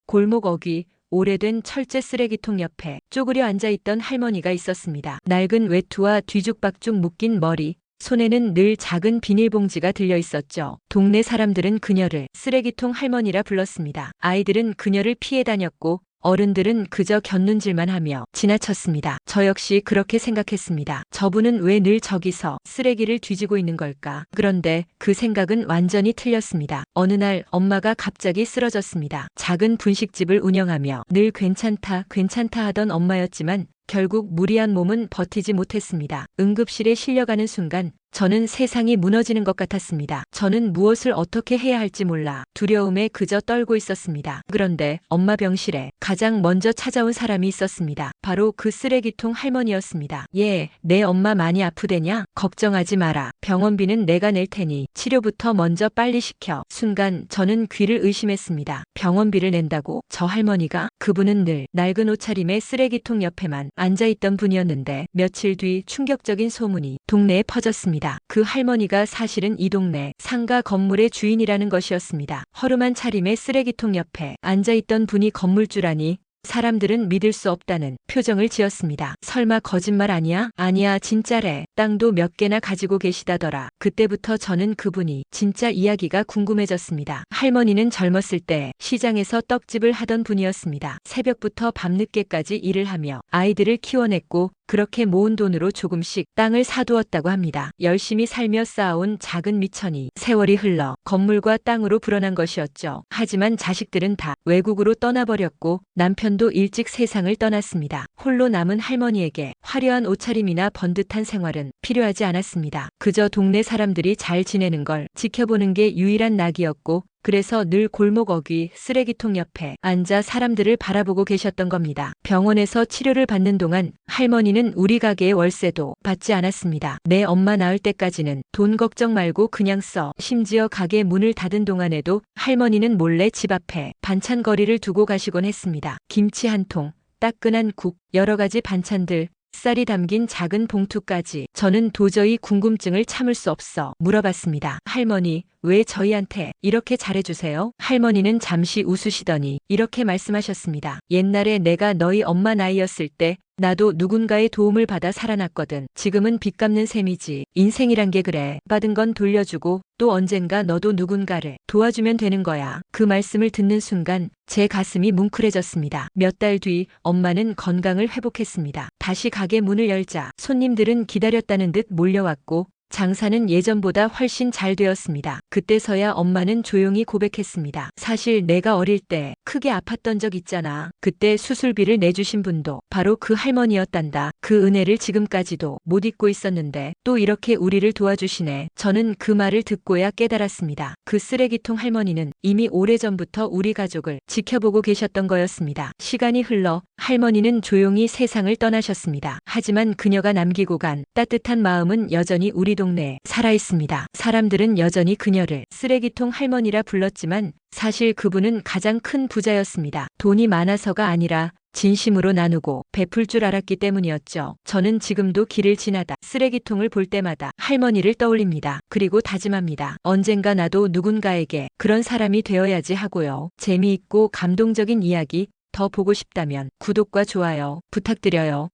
골목 어귀 오래된 철제 쓰레기통 옆에 쪼그려 앉아있던 할머니가 있었습니다. 낡은 외투와 뒤죽박죽 묶인 머리, 손에는 늘 작은 비닐봉지가 들려 있었죠. 동네 사람들은 그녀를 쓰레기통 할머니라 불렀습니다. 아이들은 그녀를 피해 다녔고 어른들은 그저 곁눈질만 하며 지나쳤습니다. 저 역시 그렇게 생각했습니다. 저분은 왜 늘 저기서 쓰레기를 뒤지고 있는 걸까? 그런데 그 생각은 완전히 틀렸습니다. 어느 날 엄마가 갑자기 쓰러졌습니다. 작은 분식집을 운영하며 늘 괜찮다 하던 엄마였지만 결국 무리한 몸은 버티지 못했습니다. 응급실에 실려가는 순간 저는 세상이 무너지는 것 같았습니다. 저는 무엇을 어떻게 해야 할지 몰라 두려움에 그저 떨고 있었습니다. 그런데 엄마 병실에 가장 먼저 찾아온 사람이 있었습니다. 바로 그 쓰레기통 할머니였습니다. 예, 내 엄마 많이 아프대냐? 걱정하지 마라. 병원비는 내가 낼 테니 치료부터 먼저 빨리 시켜. 순간 저는 귀를 의심했습니다. 병원비를 낸다고? 저 할머니가? 그분은 늘 낡은 옷차림의 쓰레기통 옆에만 앉아있던 분이었는데 며칠 뒤 충격적인 소문이 동네에 퍼졌습니다. 그 할머니가 사실은 이 동네 상가 건물의 주인이라는 것이었습니다. 허름한 차림의 쓰레기통 옆에 앉아있던 분이 건물주라니 사람들은 믿을 수 없다는 표정을 지었습니다. 설마 거짓말 아니야? 아니야, 진짜래. 땅도 몇 개나 가지고 계시다더라. 그때부터 저는 그분이 진짜 이야기가 궁금해졌습니다. 할머니는 젊었을 때 시장에서 떡집을 하던 분이었습니다. 새벽부터 밤늦게까지 일을 하며 아이들을 키워냈고 그렇게 모은 돈으로 조금씩 땅을 사두었다고 합니다. 열심히 살며 쌓아온 작은 미천이 세월이 흘러 건물과 땅으로 불어난 것이었죠. 하지만 자식들은 다 외국으로 떠나버렸고 남편도 일찍 세상을 떠났습니다. 홀로 남은 할머니에게 화려한 옷차림이나 번듯한 생활은 필요하지 않았습니다. 그저 동네 사람들이 잘 지내는 걸 지켜보는 게 유일한 낙이었고 그래서 늘 골목 어귀 쓰레기통 옆에 앉아 사람들을 바라보고 계셨던 겁니다. 병원에서 치료를 받는 동안 할머니는 우리 가게의 월세도 받지 않았습니다. 내 엄마 나을 때까지는 돈 걱정 말고 그냥 써. 심지어 가게 문을 닫은 동안에도 할머니는 몰래 집 앞에 반찬거리를 두고 가시곤 했습니다. 김치 한 통, 따끈한 국, 여러 가지 반찬들, 쌀이 담긴 작은 봉투까지. 저는 도저히 궁금증을 참을 수 없어 물어봤습니다. 할머니, 왜 저희한테 이렇게 잘해주세요? 할머니는 잠시 웃으시더니 이렇게 말씀하셨습니다. 옛날에 내가 너희 엄마 나이였을 때 나도 누군가의 도움을 받아 살아났거든. 지금은 빚 갚는 셈이지. 인생이란 게 그래. 받은 건 돌려주고 또 언젠가 너도 누군가를 도와주면 되는 거야. 그 말씀을 듣는 순간 제 가슴이 뭉클해졌습니다. 몇 달 뒤 엄마는 건강을 회복했습니다. 다시 가게 문을 열자 손님들은 기다렸다는 듯 몰려왔고 장사는 예전보다 훨씬 잘 되었습니다. 그때서야 엄마는 조용히 고백했습니다. 사실 내가 어릴 때 크게 아팠던 적 있잖아. 그때 수술비를 내주신 분도 바로 그 할머니였단다. 그 은혜를 지금까지도 못 잊고 있었는데 또 이렇게 우리를 도와주시네. 저는 그 말을 듣고야 깨달았습니다. 그 쓰레기통 할머니는 이미 오래전부터 우리 가족을 지켜보고 계셨던 거였습니다. 시간이 흘러 할머니는 조용히 세상을 떠나셨습니다. 하지만 그녀가 남기고 간 따뜻한 마음은 여전히 우리 동네에 살아있습니다. 사람들은 여전히 그녀를 쓰레기통 할머니라 불렀지만 사실 그분은 가장 큰 부자였습니다. 돈이 많아서가 아니라 진심으로 나누고 베풀 줄 알았기 때문이었죠. 저는 지금도 길을 지나다 쓰레기통을 볼 때마다 할머니를 떠올립니다. 그리고 다짐합니다. 언젠가 나도 누군가에게 그런 사람이 되어야지 하고요. 재미있고 감동적인 이야기 더 보고 싶다면 구독과 좋아요 부탁드려요.